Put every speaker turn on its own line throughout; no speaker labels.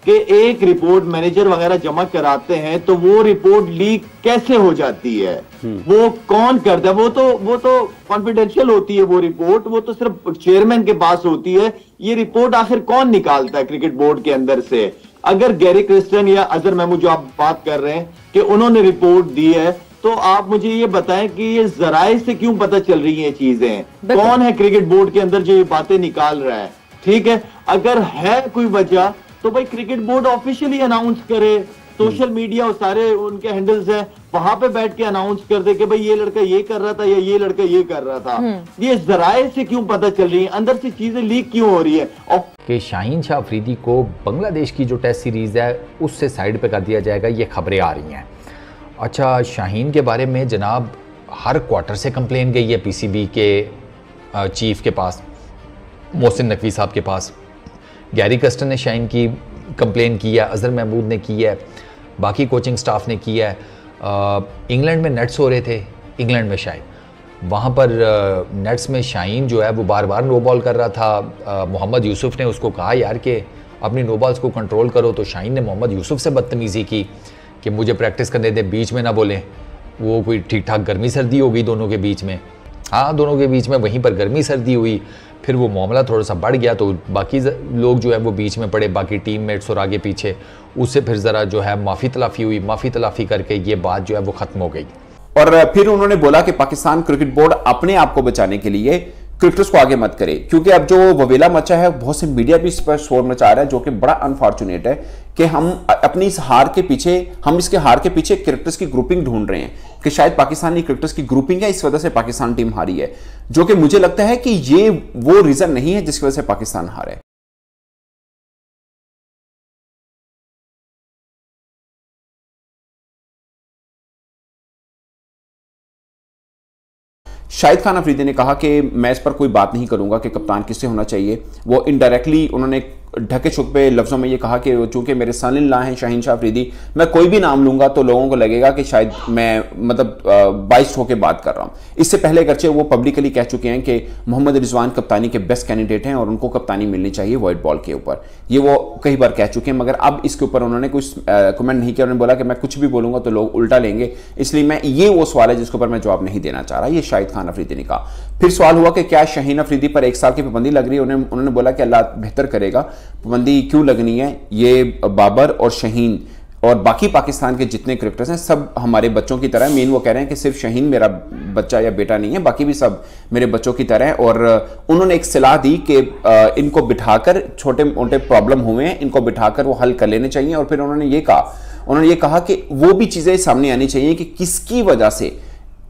कि एक report manager वगैरह जमा कराते हैं तो वो रिपोर्ट लीक कैसे हो जाती है, वो कौन करता है? वो तो कॉन्फिडेंशियल होती है वो रिपोर्ट, वो तो सिर्फ चेयरमैन के पास होती है। ये रिपोर्ट आखिर कौन निकालता है क्रिकेट बोर्ड के अंदर से? अगर गैरी क्रिस्टन या अजहर महमूद जो आप बात कर रहे हैं कि उन्होंने रिपोर्ट दी है, तो आप मुझे ये बताएं कि ये जराए से क्यों पता चल रही हैं चीजें? कौन है क्रिकेट बोर्ड के अंदर जो ये बातें निकाल रहा है? ठीक है, अगर है कोई वजह तो भाई क्रिकेट बोर्ड ऑफिशियली अनाउंस करे, सोशल मीडिया और सारे उनके हैंडल्स हैं वहां पे बैठ के अनाउंस कर दे कि भाई ये लड़का ये कर रहा था या ये लड़का ये कर रहा था। ये जराए से क्यों पता चल रही है? अंदर से चीजें लीक क्यों हो रही है? और
कि शाहीन शाह अफरीदी को बांग्लादेश की जो टेस्ट सीरीज है उससे साइड पे कर दिया जाएगा, ये खबरें आ रही हैं। अच्छा, शाहीन के बारे में जनाब हर क्वार्टर से कंप्लेन गई है पीसीबी के चीफ के पास, मोहसिन नकवी साहब के पास। गैरी क्रिस्टन ने शाहीन की कंप्लेन की है, अजहर महमूद ने की है, बाकी कोचिंग स्टाफ ने की है। इंग्लैंड में नेट्स हो रहे थे, इंग्लैंड में शायद वहाँ पर नेट्स में शाहीन जो है वो बार बार नो बॉल कर रहा था। मोहम्मद यूसुफ ने उसको कहा यार कि अपनी नो बॉल्स को कंट्रोल करो, तो शाहीन ने मोहम्मद यूसुफ से बदतमीज़ी की कि मुझे प्रैक्टिस करने दे, बीच में ना बोलें। वो कोई ठीक ठाक गर्मी सर्दी हो गई दोनों के बीच में, हाँ दोनों के बीच में वहीं पर गर्मी सर्दी हुई, फिर वो मामला थोड़ा सा बढ़ गया तो बाकी लोग जो है वो बीच में पड़े, बाकी टीममेट्स और आगे पीछे, उससे फिर ज़रा जो है माफ़ी तलाफ़ी हुई, माफ़ी तलाफ़ी करके ये बात जो है वो ख़त्म हो गई।
और फिर उन्होंने बोला कि पाकिस्तान क्रिकेट बोर्ड अपने आप को बचाने के लिए क्रिकेटर्स को आगे मत करे, क्योंकि अब जो ववेला मचा है बहुत से मीडिया भी इस पर शोर मचा रहा है, जो कि बड़ा अनफॉर्चुनेट है कि हम अपनी इस हार के पीछे, हम इसके हार के पीछे क्रिकेटर्स की ग्रुपिंग ढूंढ रहे हैं कि शायद पाकिस्तानी क्रिकेटर्स की ग्रुपिंग है, इस वजह से पाकिस्तान टीम हारी है, जो कि मुझे लगता है कि ये वो रीजन नहीं है जिसकी वजह से पाकिस्तान हारा है। शाहिद खान अफरीदी ने कहा कि मैं इस पर कोई बात नहीं करूंगा कि कप्तान किससे होना चाहिए। वो इनडायरेक्टली उन्होंने ढके छुपे लफ्ज़ों में ये कहा कि चूंकि मेरे सन इन लॉ हैं शाहीन शाह अफरीदी, मैं कोई भी नाम लूंगा तो लोगों को लगेगा कि शायद मैं मतलब बाइस्ड होकर बात कर रहा हूं। इससे पहले अगरचे वो पब्लिकली कह चुके हैं कि मोहम्मद रिजवान कप्तानी के बेस्ट कैंडिडेट हैं और उनको कप्तानी मिलनी चाहिए वाइट बॉल के ऊपर, ये वो कई बार कह चुके हैं, मगर अब इसके ऊपर उन्होंने कुछ कमेंट नहीं किया। उन्होंने बोला कि मैं कुछ भी बोलूंगा तो लोग उल्टा लेंगे, इसलिए मैं ये वो सवाल है जिसके ऊपर मैं जवाब नहीं देना चाह रहा। ये शाहिद खान अफरीदी ने कहा। फिर सवाल हुआ कि क्या शाहीन अफरीदी पर 1 साल की पाबंदी लग रही है? उन्होंने बोला कि अल्लाह बेहतर करेगा, पाबंदी क्यों लगनी है, ये बाबर और शाहीन और बाकी पाकिस्तान के जितने क्रिकेटर्स हैं सब हमारे बच्चों की तरह है। मेन वो कह रहे हैं कि सिर्फ शाहीन मेरा बच्चा या बेटा नहीं है, बाकी भी सब मेरे बच्चों की तरह है। और उन्होंने एक सलाह दी कि इनको बिठाकर, छोटे मोटे प्रॉब्लम हुए हैं इनको बिठाकर वो हल कर लेने चाहिए। और फिर उन्होंने ये कहा कि वो भी चीजें सामने आनी चाहिए कि किसकी वजह से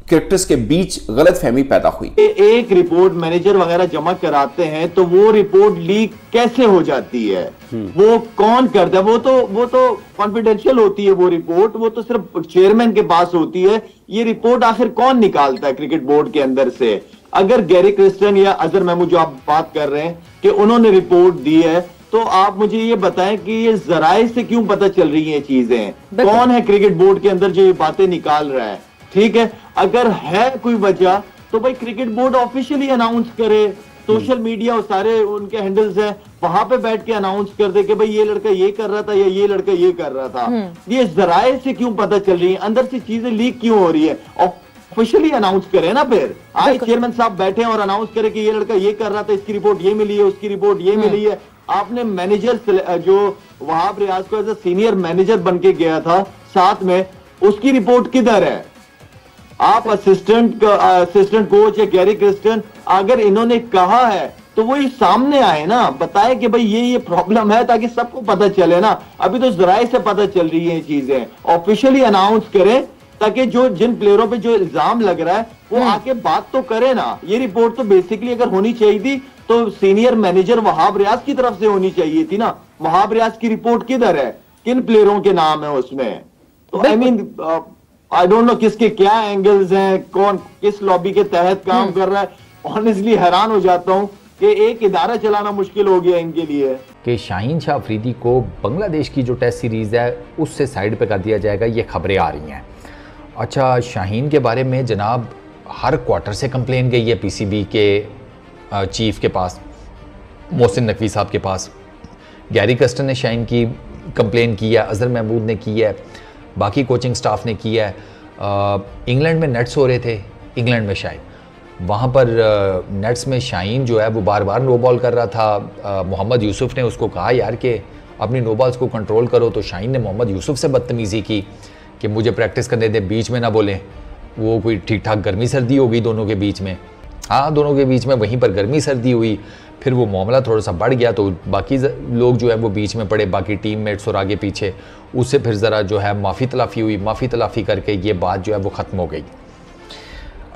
क्रिकेटर्स के बीच गलतफहमी पैदा हुई।
एक रिपोर्ट मैनेजर वगैरह जमा कराते हैं तो वो रिपोर्ट लीक कैसे हो जाती है, वो कौन करता है? वो तो कॉन्फिडेंशियल होती है वो रिपोर्ट, वो तो सिर्फ चेयरमैन के पास होती है। ये रिपोर्ट आखिर कौन निकालता है क्रिकेट बोर्ड के अंदर से? अगर गैरी क्रिस्टन या अजहर महमूद जो आप बात कर रहे हैं कि उन्होंने रिपोर्ट दी है, तो आप मुझे ये बताएं कि ये जराए से क्यों पता चल रही हैं चीजें? कौन है क्रिकेट बोर्ड के अंदर जो ये बातें निकाल रहा है? ठीक है, अगर है कोई वजह तो भाई क्रिकेट बोर्ड ऑफिशियली अनाउंस करे, सोशल मीडिया और सारे उनके हैंडल्स हैं वहां पे बैठ के अनाउंस कर दे कि भाई ये लड़का ये कर रहा था या ये लड़का ये कर रहा था। ये जराए से क्यों पता चल रही है? अंदर से चीजें लीक क्यों हो रही है? ऑफिशियली अनाउंस करे ना। फिर आज चेयरमैन साहब बैठे और अनाउंस करे कि ये लड़का ये कर रहा था, इसकी रिपोर्ट ये मिली है, उसकी रिपोर्ट ये मिली है। आपने मैनेजर जो वहाब रियाज को एज ए सीनियर मैनेजर बन के गया था साथ में, उसकी रिपोर्ट किधर है? आप असिस्टेंट कोच या गैरी क्रिस्टन, अगर इन्होंने कहा है तो वो सामने आए ना, बताए कि भाई ये प्रॉब्लम है, ताकि सबको पता चले ना। अभी तो जराए से पता चल रही है चीजें, ऑफिशियली अनाउंस करें ताकि जो जिन प्लेयरों पे जो इल्जाम लग रहा है वो आके बात तो करे ना। ये रिपोर्ट तो बेसिकली अगर होनी चाहिए थी तो सीनियर मैनेजर वहाब रियाज की तरफ से होनी चाहिए थी ना। वहाब रियाज की रिपोर्ट किधर है? किन प्लेयरों के नाम है उसमें? तो I mean I don't know किसके क्या एंगल्स हैं, कौन किस लॉबी के तहत काम कर रहा है। ऑनेस्टली हैरान हो जाता हूं कि एक इदारा चलाना मुश्किल हो गया इनके लिए।
कि शाहीन शाह अफरीदी को बांग्लादेश की जो टेस्ट सीरीज़ है उससे साइड पे कर दिया जाएगा, ये खबरें आ रही हैं। अच्छा, शाहीन के बारे में जनाब हर क्वार्टर से कंप्लेन गई है पीसीबी के चीफ के पास, मोहसिन नकवी साहब के पास। गैरी क्रिस्टन ने शाहीन की कंप्लेन की है, अजहर महमूद ने की है, बाकी कोचिंग स्टाफ ने किया है। इंग्लैंड में नेट्स हो रहे थे, इंग्लैंड में शायद वहाँ पर नेट्स में शाहीन जो है वो बार बार नो बॉल कर रहा था। मोहम्मद यूसुफ ने उसको कहा यार कि अपनी नो बॉल्स को कंट्रोल करो, तो शाहीन ने मोहम्मद यूसुफ से बदतमीज़ी की कि मुझे प्रैक्टिस करने दे, बीच में ना बोलें। वो कोई ठीक ठाक गर्मी सर्दी हो गई दोनों के बीच में, हाँ दोनों के बीच में वहीं पर गर्मी सर्दी हुई, फिर वो मामला थोड़ा सा बढ़ गया, तो बाकी लोग जो है वो बीच में पड़े, बाकी टीममेट्स और आगे पीछे, उससे फिर ज़रा जो है माफ़ी तलाफ़ी हुई, माफ़ी तलाफ़ी करके ये बात जो है वो ख़त्म हो गई।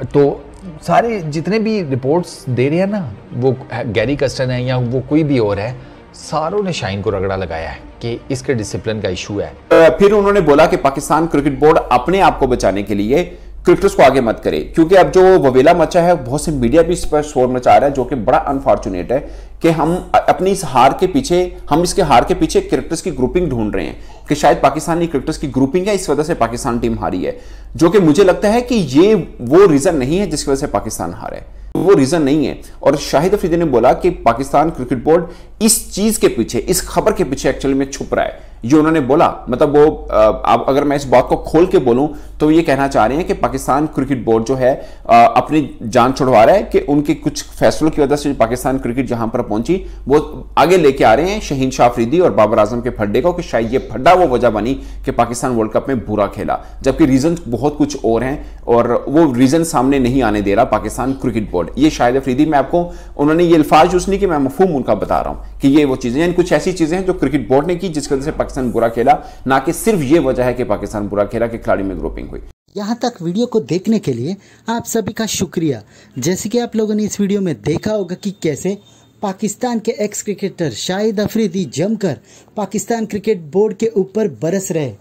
तो सारे जितने भी रिपोर्ट्स दे रहे हैं ना, वो गैरी कस्टन है या वो कोई भी और है, सारों ने शाहीन को रगड़ा लगाया है कि इसके डिसिप्लिन का इशू है।
फिर उन्होंने बोला कि पाकिस्तान क्रिकेट बोर्ड अपने आप को बचाने के लिए क्रिकेटर्स को आगे मत करे, क्योंकि अब जो ववेला मचा है, बहुत से मीडिया भी इस पर शोर मचा रहा है, जो कि बड़ा अनफॉर्चुनेट है कि हम अपनी इस हार के पीछे, हम इसके हार के पीछे क्रिकेटर्स की ग्रुपिंग ढूंढ रहे हैं कि शायद पाकिस्तानी क्रिकेटर्स की ग्रुपिंग है, इस वजह से पाकिस्तान टीम हारी है, जो कि मुझे लगता है कि ये वो रीजन नहीं है जिसकी वजह से पाकिस्तान हारा है, वो रीजन नहीं है। और शाहिद अफरीदी ने बोला कि पाकिस्तान क्रिकेट बोर्ड इस चीज के पीछे, इस खबर के पीछे एक्चुअली में छुप रहा है, ये उन्होंने बोला। मतलब वो अब अगर मैं इस बात को खोल के बोलूं तो ये कहना चाह रहे हैं कि पाकिस्तान क्रिकेट बोर्ड जो है अपनी जान छुड़वा रहा है कि उनके कुछ फैसलों की वजह से पाकिस्तान क्रिकेट जहां पर पहुंची, वो आगे लेके आ रहे हैं शाहीन शाह अफरीदी और बाबर आजम के फड्डे को, कि शायद ये फड्डा वो वजह बनी कि पाकिस्तान वर्ल्ड कप में बुरा खेला, जबकि रीजन बहुत कुछ और हैं और वो रीजन सामने नहीं आने दे रहा पाकिस्तान क्रिकेट बोर्ड। ये शाहिद अफरीदी, मैं आपको, उन्होंने ये अल्फाज यूज नहीं कि मैं मफहूम उनका बता रहा हूं कि ये वो चीजें, यानी कुछ ऐसी चीजें हैं जो क्रिकेट बोर्ड ने की जिसकी वजह से पाकिस्तान बुरा खेला, ना कि सिर्फ ये वजह है कि पाकिस्तान बुरा खेला कि खिलाड़ी में ग्रुपिंग हुई।
यहाँ तक वीडियो को देखने के लिए आप सभी का शुक्रिया। जैसे कि आप लोगों ने इस वीडियो में देखा होगा कि कैसे पाकिस्तान के एक्स क्रिकेटर शाहिद अफरीदी जमकर पाकिस्तान क्रिकेट बोर्ड के ऊपर बरस रहे,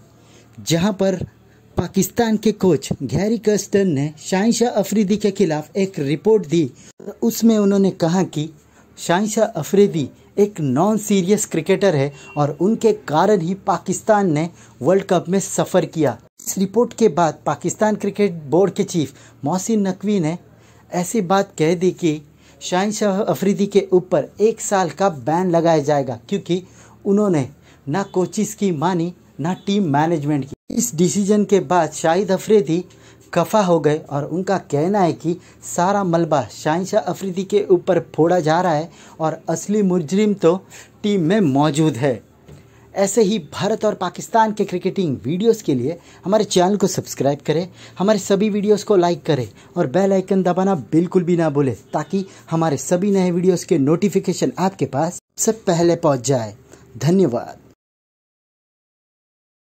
जहां पर पाकिस्तान के कोच गैरी कर्स्टन ने शाहीन शाह अफरीदी के खिलाफ एक रिपोर्ट दी। उसमें उन्होंने कहा कि शाहीन शाह अफरीदी एक नॉन सीरियस क्रिकेटर है और उनके कारण ही पाकिस्तान ने वर्ल्ड कप में सफ़र किया। इस रिपोर्ट के बाद पाकिस्तान क्रिकेट बोर्ड के चीफ मोहसिन नकवी ने ऐसी बात कह दी कि शाहीन शाह अफरीदी के ऊपर 1 साल का बैन लगाया जाएगा, क्योंकि उन्होंने ना कोचिस की मानी ना टीम मैनेजमेंट की। इस डिसीजन के बाद शाहिद अफरीदी खफा हो गए और उनका कहना है कि सारा मलबा शाहीन शाह अफरीदी के ऊपर फोड़ा जा रहा है और असली मुजरिम तो टीम में मौजूद है। ऐसे ही भारत और पाकिस्तान के क्रिकेटिंग वीडियोस के लिए हमारे चैनल को सब्सक्राइब करें, हमारे सभी वीडियोस को लाइक करें और बेल आइकन दबाना बिल्कुल भी ना भूलें, ताकि हमारे सभी नए वीडियोस के नोटिफिकेशन आपके पास सबसे पहले पहुंच जाए। धन्यवाद।